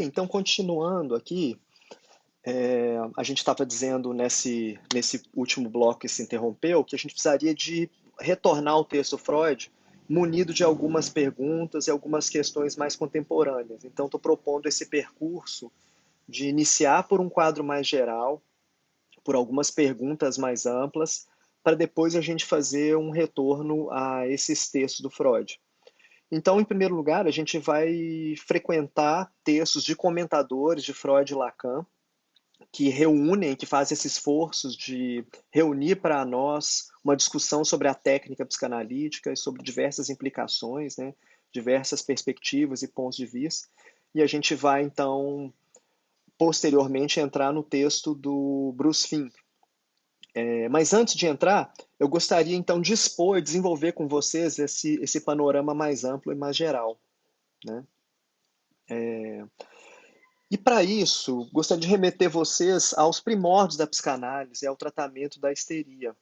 Então, continuando aqui, a gente estava dizendo nesse último bloco que se interrompeu que a gente precisaria de retornar ao texto Freud munido de algumas perguntas e algumas questões mais contemporâneas. Então, estou propondo esse percurso de iniciar por um quadro mais geral, por algumas perguntas mais amplas, para depois a gente fazer um retorno a esses textos do Freud. Então, em primeiro lugar, a gente vai frequentar textos de comentadores de Freud e Lacan, que reúnem, que fazem esse esforço de reunir para nós uma discussão sobre a técnica psicanalítica e sobre diversas implicações, né, diversas perspectivas e pontos de vista. E a gente vai, então, posteriormente, entrar no texto do Bruce Fink. Mas antes de entrar, eu gostaria, então, de expor e desenvolver com vocês esse panorama mais amplo e mais geral, né? E para isso, gostaria de remeter vocês aos primórdios da psicanálise, ao tratamento da histeria.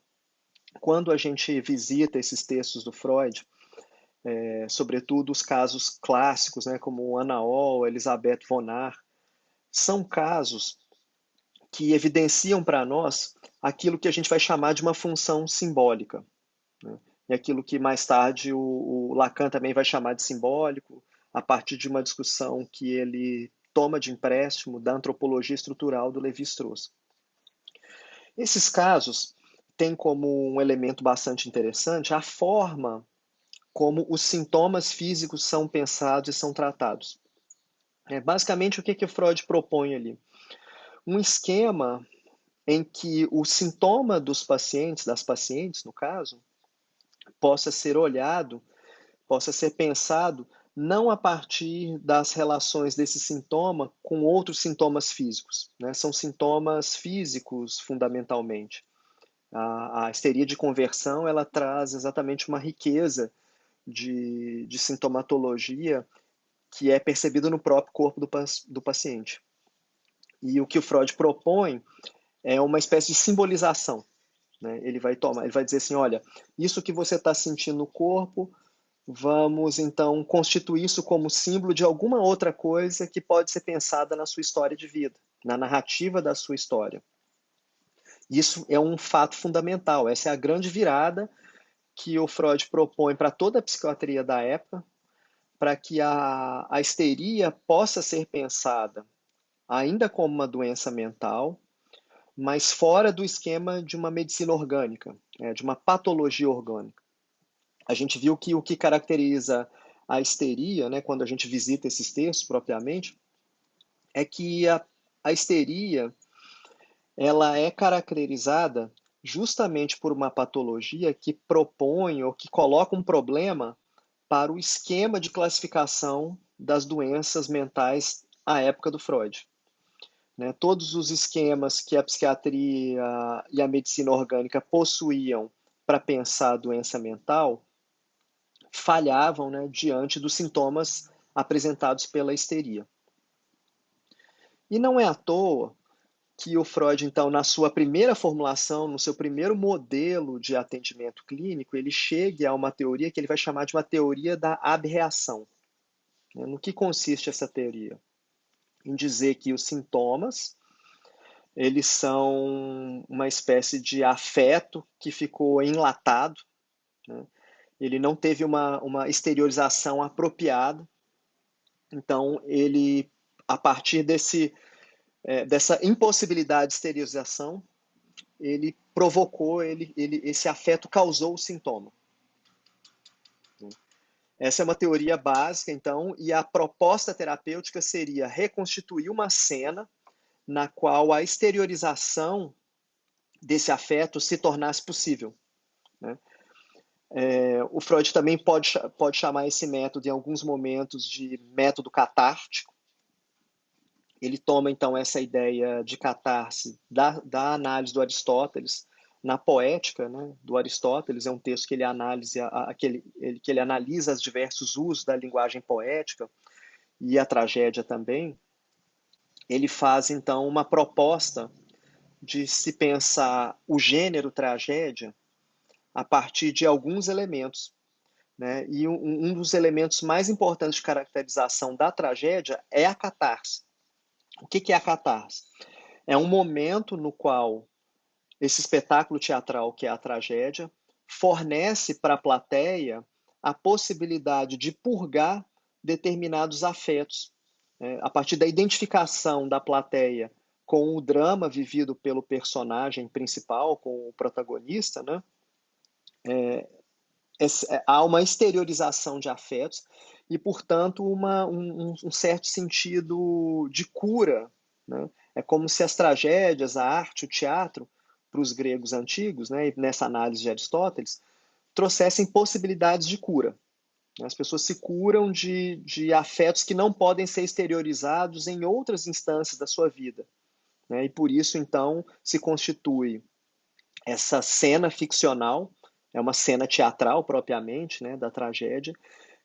Quando a gente visita esses textos do Freud, sobretudo os casos clássicos, né, como Anna Hall, Elisabeth von Arx, são casos que evidenciam para nós aquilo que a gente vai chamar de uma função simbólica, né? E aquilo que mais tarde o Lacan também vai chamar de simbólico, a partir de uma discussão que ele toma de empréstimo da antropologia estrutural do Levi-Strauss. Esses casos têm como um elemento bastante interessante a forma como os sintomas físicos são pensados e são tratados. Basicamente, o que o Freud propõe ali? Um esquema em que o sintoma dos pacientes, das pacientes, no caso, possa ser olhado, possa ser pensado não a partir das relações desse sintoma com outros sintomas físicos, né? São sintomas físicos, fundamentalmente. A histeria de conversão, ela traz exatamente uma riqueza de sintomatologia que é percebida no próprio corpo do paciente. E o que o Freud propõe é uma espécie de simbolização, né? Ele vai dizer assim, olha, isso que você está sentindo no corpo, vamos então constituir isso como símbolo de alguma outra coisa que pode ser pensada na sua história de vida, na narrativa da sua história. Isso é um fato fundamental, essa é a grande virada que o Freud propõe para toda a psiquiatria da época, para que a histeria possa ser pensada ainda como uma doença mental, mas fora do esquema de uma medicina orgânica, né, de uma patologia orgânica. A gente viu que o que caracteriza a histeria, né, quando a gente visita esses textos propriamente, é que a histeria ela é caracterizada justamente por uma patologia que propõe ou que coloca um problema para o esquema de classificação das doenças mentais à época do Freud, né? Todos os esquemas que a psiquiatria e a medicina orgânica possuíam para pensar a doença mental falhavam, né, diante dos sintomas apresentados pela histeria. E não é à toa que o Freud, então, na sua primeira formulação, no seu primeiro modelo de atendimento clínico, ele chegue a uma teoria que ele vai chamar de uma teoria da abreação. No que consiste essa teoria? Em dizer que os sintomas eles são uma espécie de afeto que ficou enlatado, né? Ele não teve uma exteriorização apropriada, então ele, a partir dessa impossibilidade de exteriorização, ele provocou, esse afeto causou o sintoma. Essa é uma teoria básica, então, e a proposta terapêutica seria reconstituir uma cena na qual a exteriorização desse afeto se tornasse possível, né? O Freud também pode chamar esse método, em alguns momentos, de método catártico. Ele toma, então, essa ideia de catarse da análise do Aristóteles na poética, né, do Aristóteles. É um texto que ele analisa os diversos usos da linguagem poética e a tragédia também. Ele faz, então, uma proposta de se pensar o gênero tragédia a partir de alguns elementos, né? E um dos elementos mais importantes de caracterização da tragédia é a catarse. O que é a catarse? É um momento no qual esse espetáculo teatral, que é a tragédia, fornece para a plateia a possibilidade de purgar determinados afetos, né? A partir da identificação da plateia com o drama vivido pelo personagem principal, com o protagonista, né? Há uma exteriorização de afetos e, portanto, um certo sentido de cura, né? É como se as tragédias, a arte, o teatro, para os gregos antigos, né, e nessa análise de Aristóteles, trouxessem possibilidades de cura. As pessoas se curam de afetos que não podem ser exteriorizados em outras instâncias da sua vida, né? E por isso, então, se constitui essa cena ficcional, é uma cena teatral propriamente, né, da tragédia,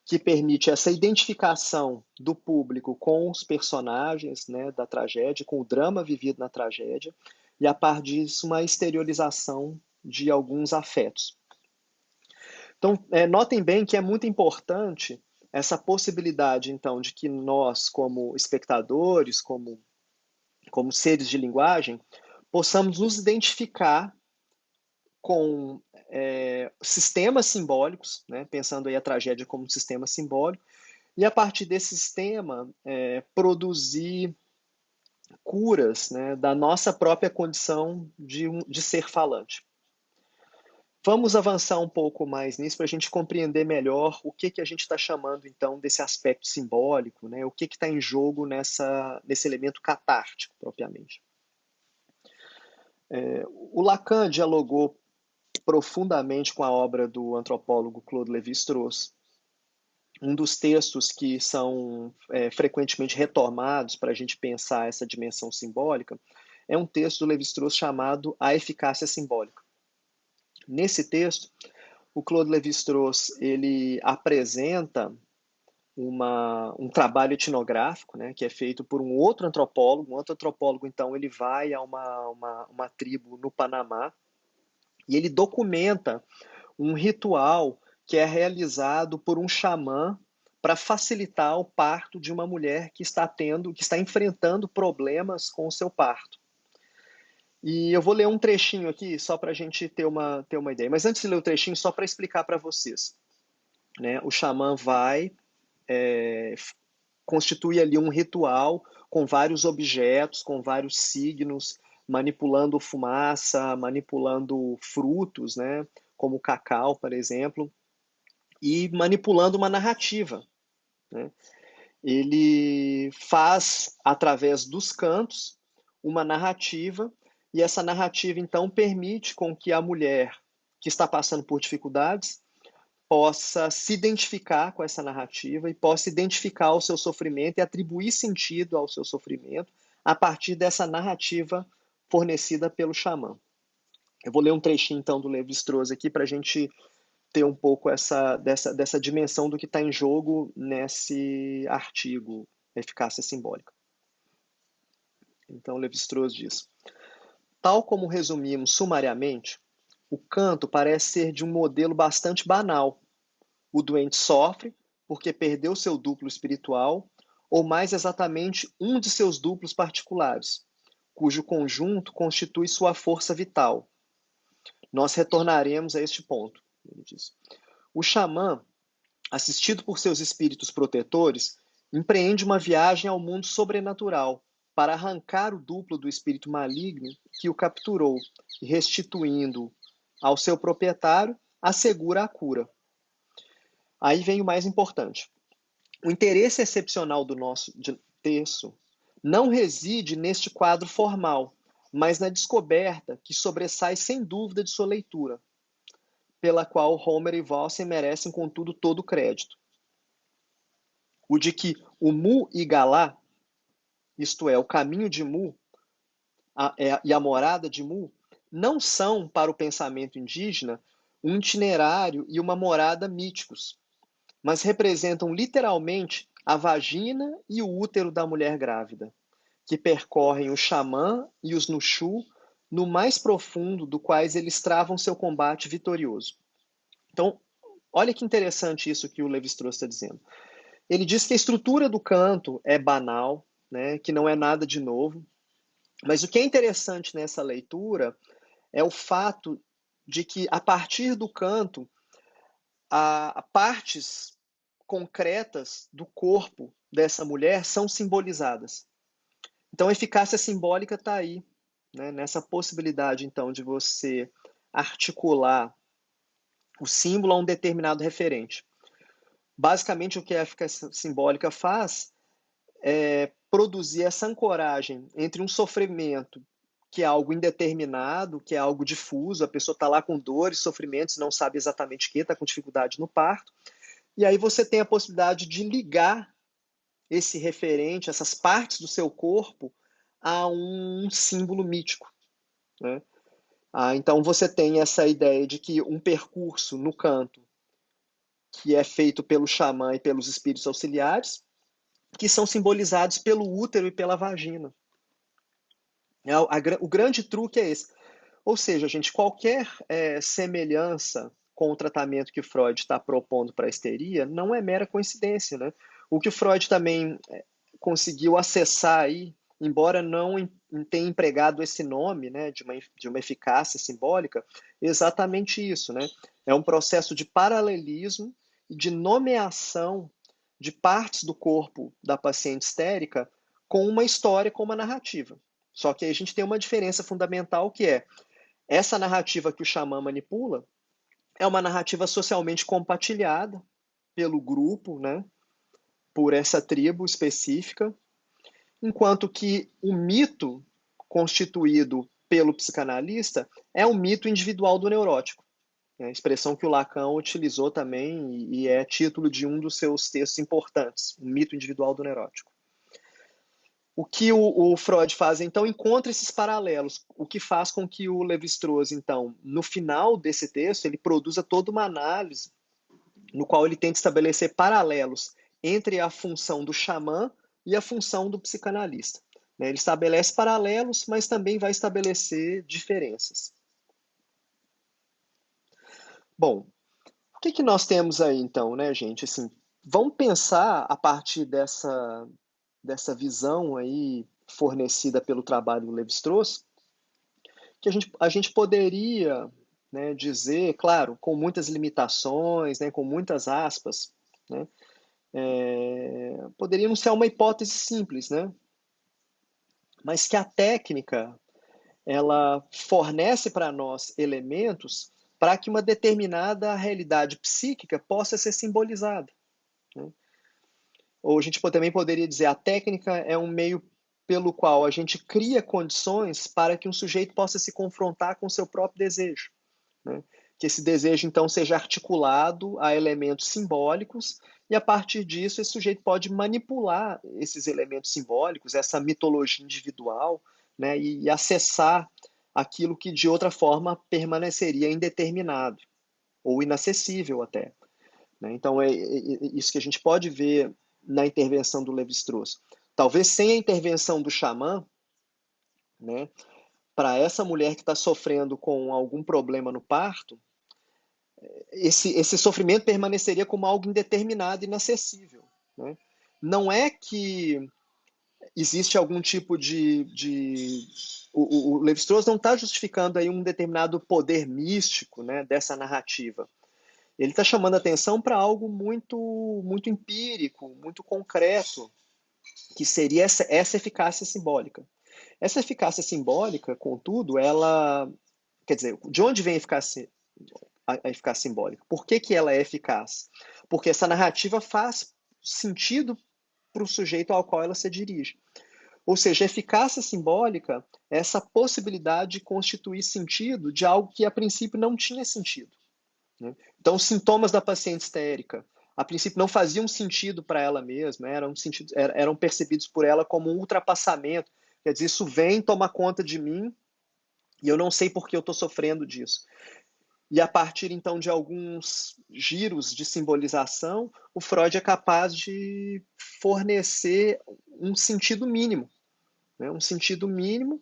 que permite essa identificação do público com os personagens, né, da tragédia, com o drama vivido na tragédia, e a partir disso uma exteriorização de alguns afetos. Então, notem bem que é muito importante essa possibilidade, então, de que nós, como espectadores, como seres de linguagem, possamos nos identificar com sistemas simbólicos, né, pensando aí a tragédia como um sistema simbólico, e a partir desse sistema produzir curas, né, da nossa própria condição de ser falante. Vamos avançar um pouco mais nisso para a gente compreender melhor o que a gente está chamando, então, desse aspecto simbólico, né? O que está em jogo nesse elemento catártico, propriamente. O Lacan dialogou profundamente com a obra do antropólogo Claude Lévi-Strauss. Um dos textos que são frequentemente retomados para a gente pensar essa dimensão simbólica é um texto do Lévi-Strauss chamado A Eficácia Simbólica. Nesse texto, o Claude Lévi-Strauss ele apresenta um trabalho etnográfico, né, que é feito por um outro antropólogo. Um outro antropólogo, então, ele vai a uma tribo no Panamá e ele documenta um ritual que é realizado por um xamã para facilitar o parto de uma mulher que está enfrentando problemas com o seu parto. E eu vou ler um trechinho aqui só para a gente ter uma ideia. Mas antes de ler o trechinho, só para explicar para vocês, né? O xamã vai constitui ali um ritual com vários objetos, com vários signos, manipulando fumaça, manipulando frutos, né? Como o cacau, por exemplo, e manipulando uma narrativa, né? Ele faz, através dos cantos, uma narrativa, e essa narrativa, então, permite com que a mulher que está passando por dificuldades possa se identificar com essa narrativa e possa identificar o seu sofrimento e atribuir sentido ao seu sofrimento a partir dessa narrativa fornecida pelo xamã. Eu vou ler um trechinho, então, do Lévi-Strauss aqui para a gente ter um pouco dessa dimensão do que está em jogo nesse artigo, Eficácia Simbólica. Então, Lévi-Strauss diz: tal como resumimos sumariamente, o canto parece ser de um modelo bastante banal. O doente sofre porque perdeu seu duplo espiritual, ou mais exatamente um de seus duplos particulares, cujo conjunto constitui sua força vital. Nós retornaremos a este ponto, ele diz. O xamã, assistido por seus espíritos protetores, empreende uma viagem ao mundo sobrenatural para arrancar o duplo do espírito maligno que o capturou e, restituindo-o ao seu proprietário, assegura a cura. Aí vem o mais importante. O interesse excepcional do nosso texto não reside neste quadro formal, mas na descoberta que sobressai sem dúvida de sua leitura, pela qual Homer e Wallsen merecem, contudo, todo o crédito. O de que o Mu e Galá, isto é, o caminho de Mu e a morada de Mu, não são, para o pensamento indígena, um itinerário e uma morada míticos, mas representam literalmente a vagina e o útero da mulher grávida, que percorrem o xamã e os Nuxu no mais profundo do quais eles travam seu combate vitorioso. Então, Olha que interessante isso que o Levi-Strauss está dizendo. Ele diz que a estrutura do canto é banal, né, que não é nada de novo, mas o que é interessante nessa leitura é o fato de que, a partir do canto, há partes concretas do corpo dessa mulher são simbolizadas. Então, a eficácia simbólica está aí, né, nessa possibilidade, então, de você articular o símbolo a um determinado referente. Basicamente, o que a eficácia simbólica faz é produzir essa ancoragem entre um sofrimento que é algo indeterminado, que é algo difuso, a pessoa está lá com dores, sofrimentos, não sabe exatamente o que, está com dificuldade no parto, e aí você tem a possibilidade de ligar esse referente, essas partes do seu corpo, a um símbolo mítico, né? Então você tem essa ideia de que um percurso no canto que é feito pelo xamã e pelos espíritos auxiliares, que são simbolizados pelo útero e pela vagina. O grande truque é esse. Ou seja, gente, qualquer semelhança com o tratamento que o Freud está propondo para a histeria não é mera coincidência, né? O que o Freud também conseguiu acessar aí, embora não tenha empregado esse nome, né, de uma eficácia simbólica, exatamente isso, né? É um processo de paralelismo e de nomeação de partes do corpo da paciente histérica com uma história, com uma narrativa. Só que aí a gente tem uma diferença fundamental, que é essa narrativa que o xamã manipula é uma narrativa socialmente compartilhada pelo grupo, né, por essa tribo específica, enquanto que o mito constituído pelo psicanalista é um mito individual do neurótico. É a expressão que o Lacan utilizou também e é título de um dos seus textos importantes, o mito individual do neurótico. O que o Freud faz, então, encontra esses paralelos, o que faz com que o Levi-Strauss, então, no final desse texto, ele produza toda uma análise no qual ele tenta estabelecer paralelos entre a função do xamã e a função do psicanalista. Ele estabelece paralelos, mas também vai estabelecer diferenças. Bom, o que nós temos aí, então, né, gente? Assim, vamos pensar a partir dessa visão aí fornecida pelo trabalho do Levi-Strauss, que a gente poderia, né, dizer, claro, com muitas limitações, né, com muitas aspas, né, poderia não ser uma hipótese simples, né, mas que a técnica ela fornece para nós elementos para que uma determinada realidade psíquica possa ser simbolizada, né? Ou a gente também poderia dizer, a técnica é um meio pelo qual a gente cria condições para que um sujeito possa se confrontar com o seu próprio desejo, né? Que esse desejo, então, seja articulado a elementos simbólicos e, a partir disso, esse sujeito pode manipular esses elementos simbólicos, essa mitologia individual, né? E acessar aquilo que, de outra forma, permaneceria indeterminado ou inacessível até, né? Então, é isso que a gente pode ver na intervenção do Levi-Strauss. Talvez sem a intervenção do xamã, né, para essa mulher que está sofrendo com algum problema no parto, esse sofrimento permaneceria como algo indeterminado e inacessível, né? Não é que existe algum tipo o Levi-Strauss não está justificando aí um determinado poder místico, né, dessa narrativa. Ele está chamando a atenção para algo muito empírico, muito concreto, que seria essa eficácia simbólica. Essa eficácia simbólica, contudo, ela, quer dizer, de onde vem a eficácia simbólica? Por que ela é eficaz? Porque essa narrativa faz sentido para o sujeito ao qual ela se dirige. Ou seja, a eficácia simbólica é essa possibilidade de constituir sentido de algo que a princípio não tinha sentido, né? Então, os sintomas da paciente histérica, a princípio, não faziam sentido para ela mesma, eram percebidos por ela como um ultrapassamento. Quer dizer, isso vem, toma conta de mim e eu não sei por que eu estou sofrendo disso. E a partir, então, de alguns giros de simbolização, o Freud é capaz de fornecer um sentido mínimo, né? Um sentido mínimo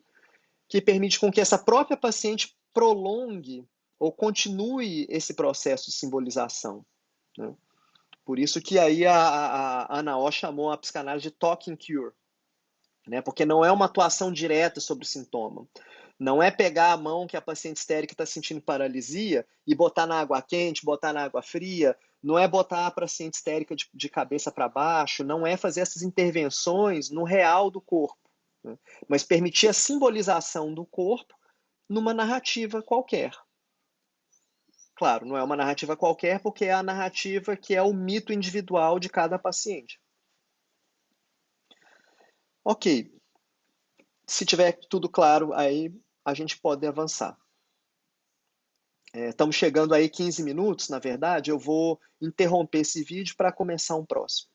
que permite com que essa própria paciente prolongue ou continue esse processo de simbolização, né? Por isso que aí a Ana O chamou a psicanálise de talking cure, né? Porque não é uma atuação direta sobre o sintoma. Não é pegar a mão que a paciente histérica está sentindo paralisia e botar na água quente, botar na água fria, não é botar a paciente histérica de cabeça para baixo, não é fazer essas intervenções no real do corpo, né? Mas permitir a simbolização do corpo numa narrativa qualquer. Claro, não é uma narrativa qualquer, porque é a narrativa que é o mito individual de cada paciente. Ok, se tiver tudo claro, aí a gente pode avançar. Estamos chegando aí 15 minutos, na verdade, eu vou interromper esse vídeo para começar um próximo.